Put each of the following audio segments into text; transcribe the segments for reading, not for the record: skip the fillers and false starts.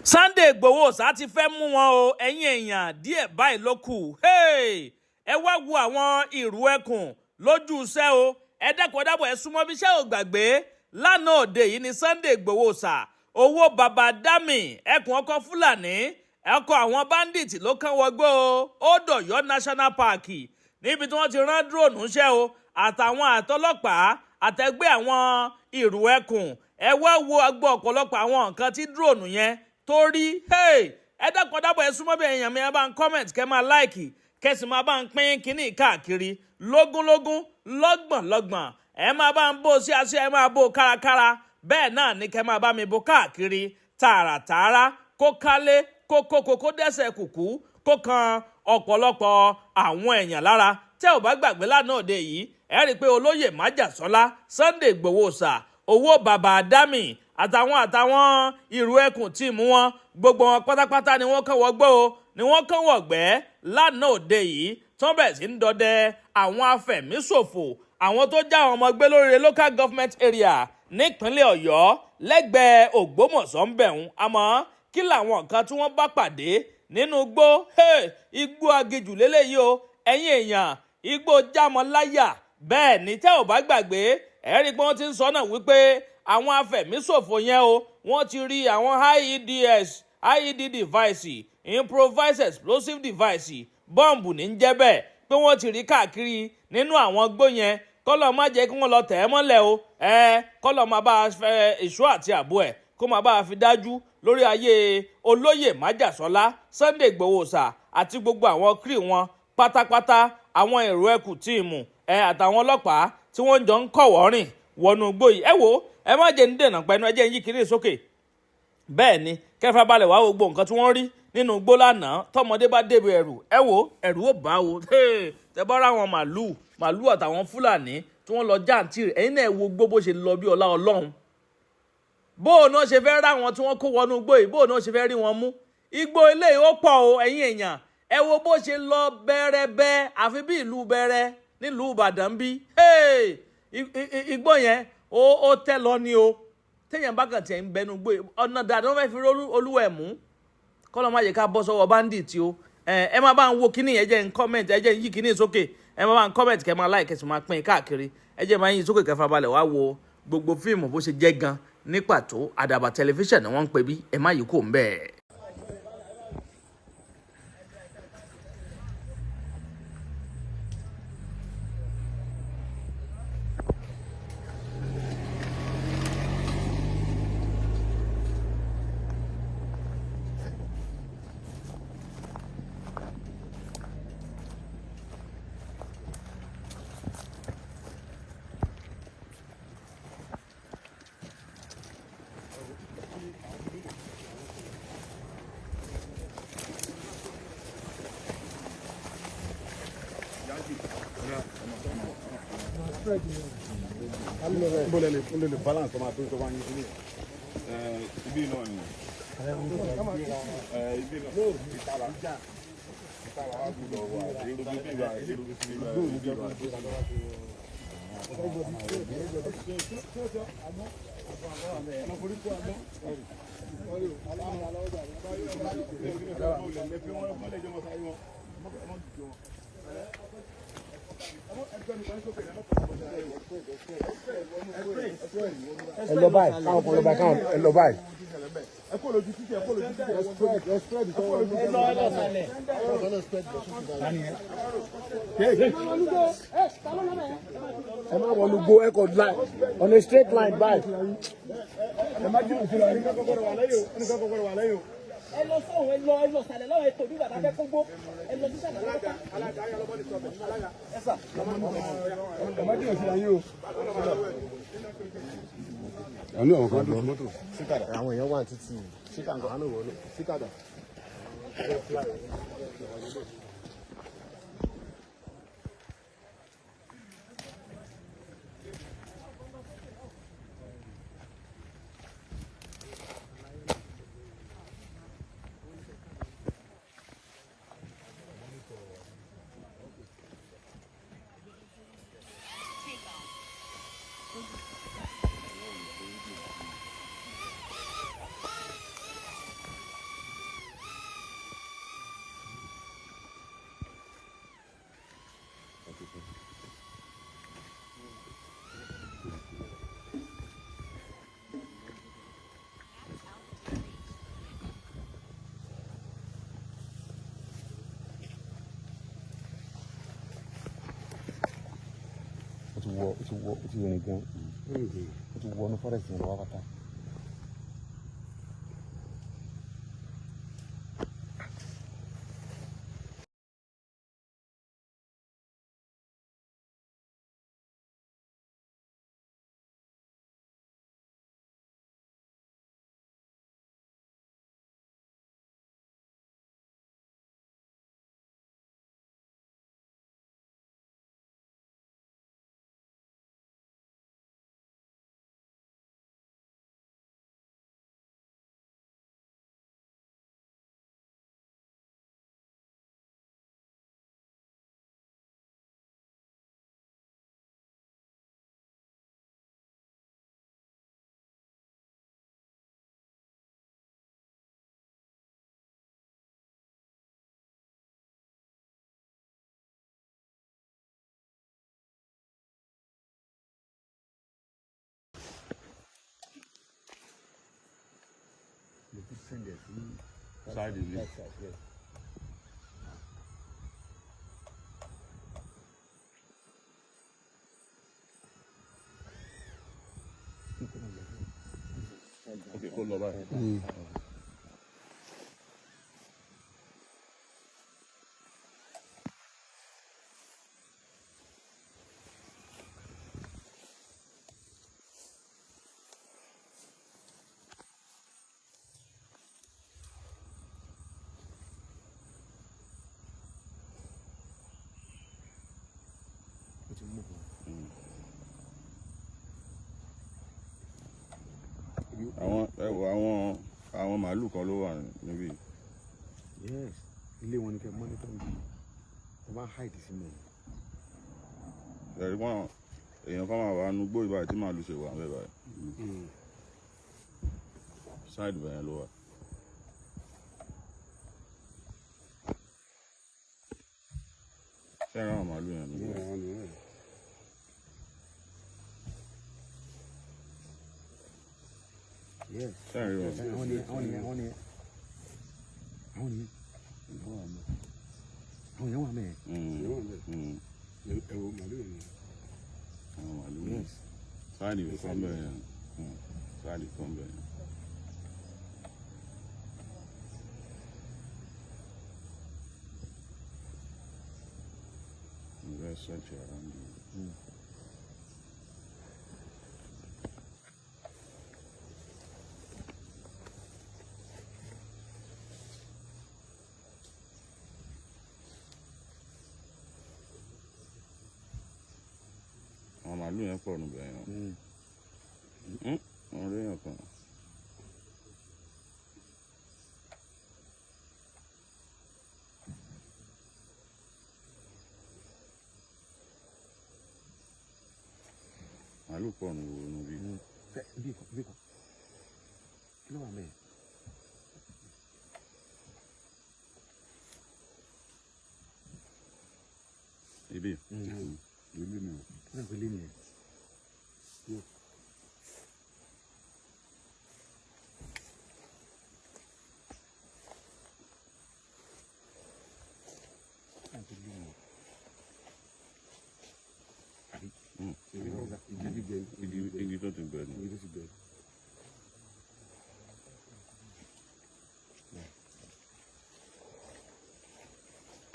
Sunday Igboho Osa ti fẹ́ mú wọn o ẹ̀yin èèyàn díẹ̀ báyìí ló kù ẹ wá wo àwọn ìrù ẹkùn lójú iṣẹ́ o ẹ dẹ́kun dábọ̀ ẹ súnmọ́ bí iṣẹ́ ò gbàgbé lánàá òde yìí ni Sunday Igboho Osa owó baba dami ẹkùn ọkọ̀ Fúlàní ẹkọ̀ àwọn bandits ló kàn wọgbó ó dọ̀yọ́ National Park níbi tí wọ́n ti rán drone ńṣẹ́ o àtàwọn àtọlọ́pàá àtẹgbẹ́ àwọn ìrù ẹkùn ẹ wá wo agbó ọ̀pọ̀lọpọ̀ àwọn nǹkan tí drone yẹn torí ẹ dákun dábọ̀ ẹ súnmọ́ bí èèyàn mi ẹ bá ń comment kẹ́ máa like kẹ́sì máa bá ń pín kínní káàkiri lógúnlógún lọ́gbọ̀nlọ́gbọ̀n ẹ máa bá ń bó sí aṣọ ẹ máa bó kárakára bẹ́ẹ̀ náà ni kẹ́ máa bá mi bó káàkiri tààràtààrà kó kálé kó dẹ́sẹ̀ kùkú kó kan ọ̀pọ̀lọpọ̀ àwọn èèyàn lára tẹ́ ò bá gbàgbé lánàá òde yìí ẹ rí i pé olóyè májàsọ́lá Sunday Igboho Osa owó bàbá dámì àtàwọn ìrù ẹkùn tíìmù wọn gbogbo wọn pátápátá ni wọ́n kàn wọgbó o ni wọ́n kàn wọ̀gbẹ́ lánàá òde yìí tó bẹ̀rẹ̀ sí ń dọdẹ àwọn afẹ̀míṣòfò àwọn tó já àwọn ọmọ gbé lórí local government area nípínlẹ̀ Ọ̀yọ́ lẹ́gbẹ̀ẹ́ Ògbómọ̀ṣọ́ ń bẹ̀rùn àmọ́ kí làwọn nǹkan tí wọ́n bá pàdé nínú igbó igbó agijù lélẹ́yìí o ẹ̀yin èèyàn igbó jámọ́láyà bẹ́ẹ̀ ni tẹ́ ò bá gbàgbé ẹ̀rí pé wọ́n ti ń sọ náà wípé àwọn afẹ̀míṣòfò yẹn o wọ́n ti rí àwọn IED device improvised explosive device bọ́ǹbù ní ń jẹ́ bẹ́ẹ̀ pé wọ́n ti rí káàkiri nínú àwọn igbó yẹn kọ́lọ̀ má jẹ́ kí wọ́n lọ tẹ̀ ẹ́ mọ́lẹ̀ o kọ́lọ̀ máa bá a fẹ́ ìṣó àti ààbò ẹ̀ kó máa bá a fi dájú lórí ayé olóyè májàsọ́lá Sunday Igboho Osa àti gbogbo àwọn kírì wọn pátápátá àwọn èrò ẹkùn tíìmù àtàwọn ọlọ́pàá tí wọ́n jọ ń kọ̀wọ́ rìn wọnú igbó yìí ẹ wo ẹ má jẹ́ ń dènà pẹ̀lú ẹ jẹ́ ń yí kiri sókè bẹ́ẹ̀ ni kẹfà balẹ̀ wá gbogbo nǹkan tí wọ́n rí nínú igbó lánàá tọmọdé bá débi ẹ̀rù ẹ wo ẹ̀rù ó bá wo tẹ bá ráwọn màlúù àtàwọn Fúlàní tí wọ́n lọ jáǹtì rẹ̀ ẹ̀yin náà ẹ wo gbó bó ṣe lọ bí ọlá Ọlọ́run bóò náà ṣe fẹ́ ráwọn tí wọ́n kó wọnú igbó yìí bóò náà ṣe fẹ́ rí wọn mú igbó eléyìí ó pọ̀ o ẹ̀yin èèyàn ẹ wo bó ṣe lọ bẹ́rẹ́bẹ́ àfi bí ìlú Bẹ̀rẹ̀ nílùú Ìbàdàn bí igbó yẹn ó tẹ́ lọ ni o téèyàn bá kàn tiẹ̀ ń bẹnu gbé ọ̀nà dàdí wọ́n fẹ́ fi olúwa ẹ̀ mú kọ́lọ́ má yẹ ká bọ́ sọ́wọ́ bandit o ẹ má bá ń wo kíní ẹ jẹ́ ń comment ẹ jẹ́ ń yí kíní sókè ẹ má bá ń comment kẹ́ máa like kẹ́ sì máa pín káàkiri ẹ jẹ́ máa yín sókè kẹfà balẹ̀ wá wo gbogbo fíìmù bó ṣe jẹ́ gan ní pàtó Àdàbà tẹlifíṣàn ni wọ́n ń pè bí ẹ má yí kò ń bẹ́ẹ̀. Le balance comme un peu comme un ici. Ibi non ni. Ibi non. Itala. Itala wa bu do wa. Iru bi ba, iru bi ba. ẹ lọ báyìí káwọn kan lọ báyìí káwọn ẹ lọ báyìí. ẹ kó lójú títí ẹ kó lójú títí ẹ spread ìtọ́wọ́ ẹ lọ sálẹ̀. ẹ má wọnú gbó ẹ kọ line on a straight line báyìí. ẹ má jìnnà sí lọ ẹni kankan gbọ́dọ̀ wà lẹ́yìn o ẹni kankan gbọ́dọ̀ wà lẹ́yìn o. ẹ lọ sọ̀rọ̀ ẹ lọ sàlẹ̀ lọ́wọ́ ètò bí bàtà fẹ́ kó gbó ẹ lọ sí sàlẹ̀ lọ́wọ́. alága ayé ọlọ́bọ̀dì sọ̀bẹ̀ alága. ẹ sà. ẹ má jìnnà sí lọ yín o. àánú àwọn kan dùn mọ́tò. síkàdà àwọn èèyàn wà títí síkàdà àánú wọlé síkàdà. rìn gan. Ó ti wọ inú forest yẹn lọ́wọ́ pátá. Side is it? Yes. Okay, hold on, right. Àwọn màálù kan ló wà níbí. Yes. Ilé wọn ni kẹ́ monitor bí. Wọ́n máa hide sí mi. Ẹ̀rí wọn èèyàn kan máa wà nínú gbó ìbáyìí tí màálù ṣe wà ń bẹ̀ báyìí. Side bẹ̀yẹn ló wà. Ṣé ẹ̀rọ àwọn màálù yẹn níbí? Yes. Ṣé ẹ̀rí wọn? Àwọn ni. Àwọn yẹn wà mẹ́. Ẹ̀rọ màálù yẹn. Àwọn màálù yẹn. Sáàdì kan bẹ̀ yẹn. Sáàdì kan bẹ̀ yẹn. Very search around you. Àwọn màálù yẹn pọ̀ níbẹ̀ yẹn. Wọ́n rí èèyàn kan. Màálù pọ̀ níbí. Bí kò. Kí ló wà mẹ́? Ibi. Ilé mi. Náà kò lé mi ẹ̀. Igi tó ti bẹ̀rẹ̀.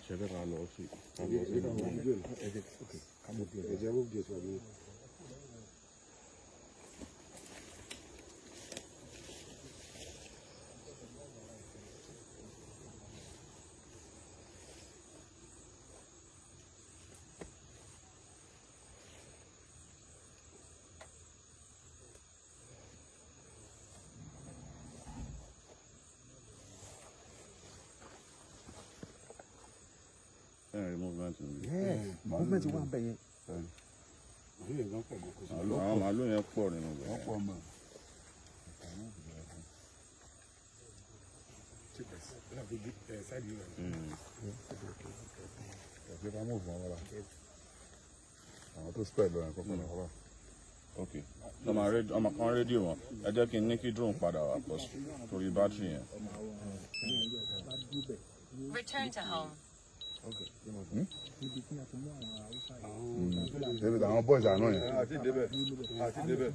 Ṣé bẹ́ẹ̀ ká lọ sí? Yes, movement wà bẹ̀ yẹn. Àwọn màálù yẹn pọ̀ nínú bẹ̀ yẹn. Àwọn tó spẹ̀ lọ ẹ̀kọ́ pẹ̀lú ọ̀rọ̀. Ok, ọmọ kan rédíò wọn, ẹ jẹ́ kí n ní kí drone padà wá pọ̀ torí bátìrì yẹn. Return to home. David, àwọn boys àná yẹn. Àti débẹ̀.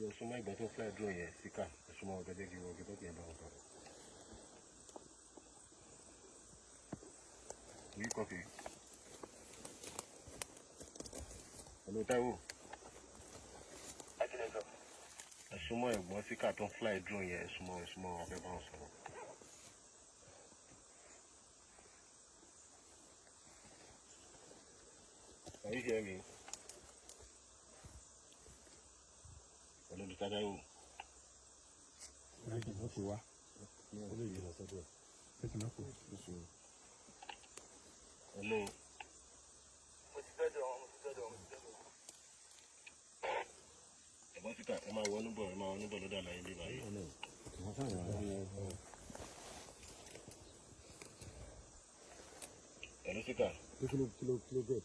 Yo súnmọ́ ìgbà tó fẹ́ dúró yẹn síkà súnmọ́ ọ̀gẹ́dẹ́ kí wọ́n gbé bá wọn sọ̀rọ̀. Yí kọfí. Hello Táíwò. Súnmọ́ ẹ̀gbọ́n síkà tó ń fly drone yẹn súnmọ́ ọ̀gẹ́ bá wọn sọ̀rọ̀. Are you hearing me? Hello, Mr. Táíwò. Hello. Ẹ̀gbọ́n síkà ẹ máa wọnú bọ̀ lọ́dọ̀ àlàyé bí báyìí. Hello síkà. Kilo get.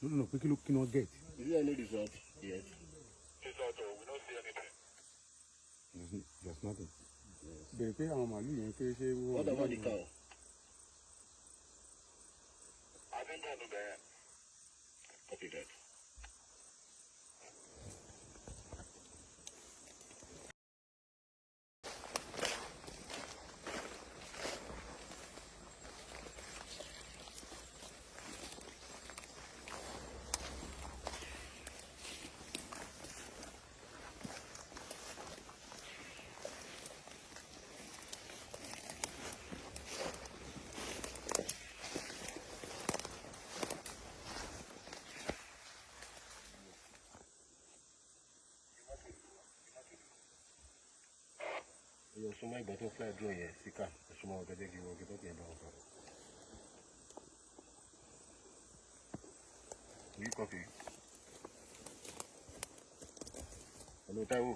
No, kilo get. Is there any result yet? We don't see anything. There's nothing. Bẹ̀rẹ̀ pé àwọn màálù yẹn kéré ṣe wọ́n. What about the cow? I think I'll do that. Copy that. Yo súnmọ́ ìgbà tó fly drone yẹn síkà súnmọ́ ọ̀gẹ́dẹ́ kí wọ́n gbé bá wọn sọ̀rọ̀. Yí kọfí. Hello Táíwò.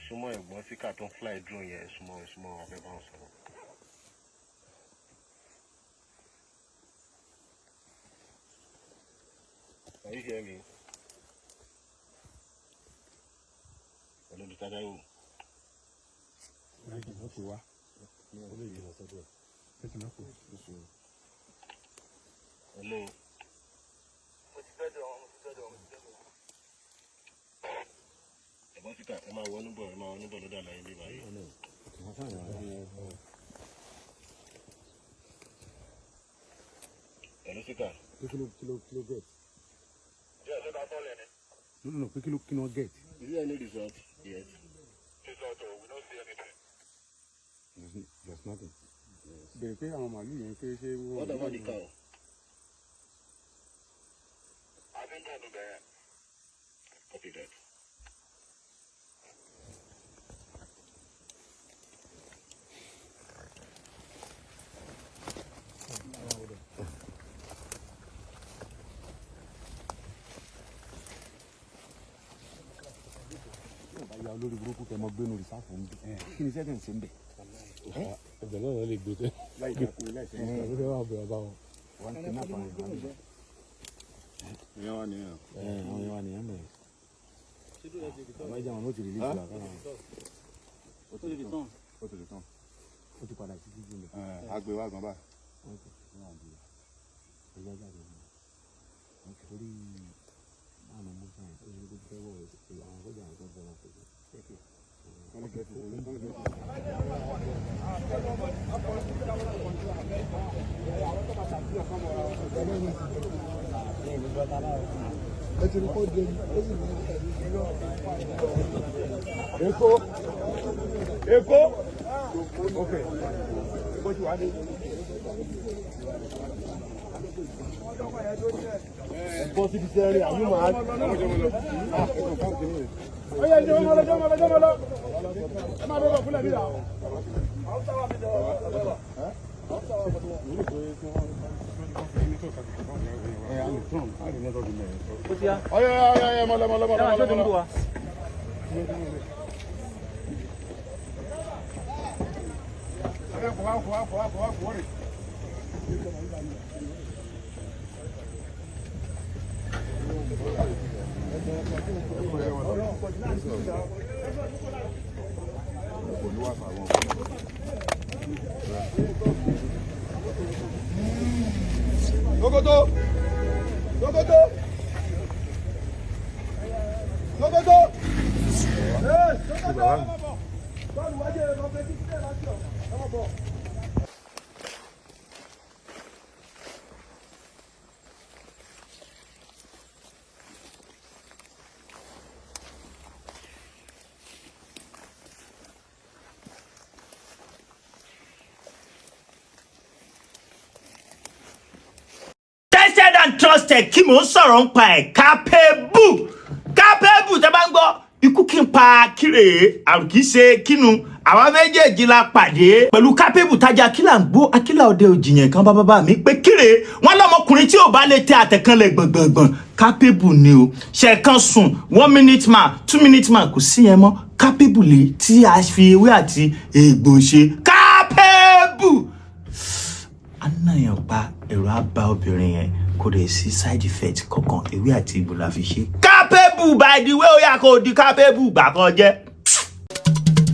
Súnmọ́ ẹ̀gbọ́n síkà tó ń fly drone yẹn súnmọ́ ọ̀gẹ́ bá wọn sọ̀rọ̀. Are you hearing me? Hello, Mr. Táíwò. Hello. Ẹ̀gbọ́n síkà ẹ máa wọnú bọ̀ lọ́dọ̀ àlàyé bí báyìí. Hello síkà. Kilo get. Yeah, that's all in it. No, kilo get. Is there any result yet? Result, we don't see anything. There's nothing. What about the cow? I think I'll do that. Copy that. olórí burúkú kẹ mọ gbénu rìsáàfù ń bẹ kí ni sẹ́tẹ̀ ń ṣe ń bẹ. ẹ̀bẹ̀ náà lè gbé tẹ́. láì jẹ́ kó láì sẹ́yìn. ẹ̀bẹ̀ náà wà bẹ̀rẹ̀ bá wọn. wọn ti náà pa ìyá mi. ìyẹn wà nìyẹn. àwọn ìyá wa nìyẹn mẹ. àwọn ìjà wọn ló ti rìlí ìgbà kan náà. ó ti lè tán. ó ti padà sí jíjí mi. agbe wa gan báyìí. ẹ̀yà jáde ní. torí àwọn ọmọ sáyẹn ó ní kó fẹ́ wọ̀ àwọn ọgọ́jà àwọn ọgọ́jà wọn kò Èkó okay Èkó ti wà ní. bọ́ síbi sẹ́rẹ̀ àyè máa. Oye jẹ́ ọmọ lọ ẹ máa bọ́ fúnlẹ̀ nílà. Oye mọ́lọ́mọ́lọ́mọ́. Logoto. Tested and trusted kí mò ń sọ̀rọ̀ ń pa ẹ̀ capable tẹ́ bá ń gbọ́ ikú kí n pa kíre àrùn kìí ṣe kínu àwa méjèèjì la pàdé pẹ̀lú capable tájà kílà ń gbó akílà òde òjìyàn kan bábá mi pé kíre wọn lọmọkùnrin tí ò bá lè tẹ àtẹ̀kànlẹ̀ gbọ̀ngbọ̀ngbọ̀n capable ni o ṣẹ̀kan sùn 1 minute man 2 minute man kò sí yẹn mọ́ capable lè tí a fi ewé àti egbò ṣe capable anáyàn pa ẹ̀rọ àbá obìnrin yẹn kò dé sí side effect kankan ewé àti egbò la fi ṣe. capable by the way ó yà kó di capable gbà kan jẹ́.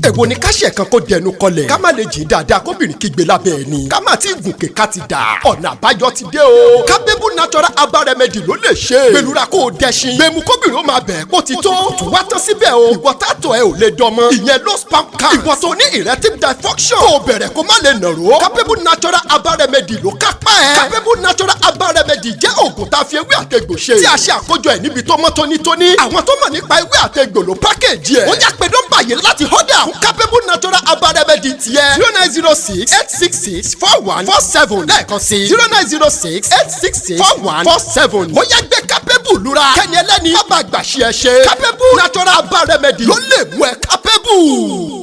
èwo ni káṣẹ̀ kan kó dẹnu kọlẹ̀ ká má lè jìn dáadáa kóbìnrin kígbe lábẹ́ ẹni ká má ti gùnkè ká ti dà ọ̀nà àbáyọ ti dé o capable natural herbal remedy ló lè ṣe gbẹlura kó o dẹṣin gbẹmu kóbìnrin ó máa bẹ̀ kó ti tó tún wá tán síbẹ̀ o ìwọ tààtọ̀ ẹ ò lè dánmọ́ ìyẹn low sperm count ìwọ tó ní erectile dysfunction kó o bẹ̀rẹ̀ kó má lè nàró capable natural herbal remedy ló kápá ẹ̀ capable natural herbal remedy jẹ́ oògùn tá a fi ewé àtegbò ṣe tí a ṣe àkójọ ẹ̀ níbi tó mọ́ tónítóní àwọn tó mọ̀ nípa ewé àtegbò ló pákéjì ẹ̀ ó yá pé nọ́mbà yìí láti họ́dà capable natural herbal remedy tiẹ̀ 0906-866-4147 lẹ́ẹ̀kan sí 0906-866-4147 ó yá gbé capable lura kẹ́ni ẹlẹ́ni má bàa gbàṣẹ́ ṣe capable natural herbal remedy ló lè mú ẹ capable.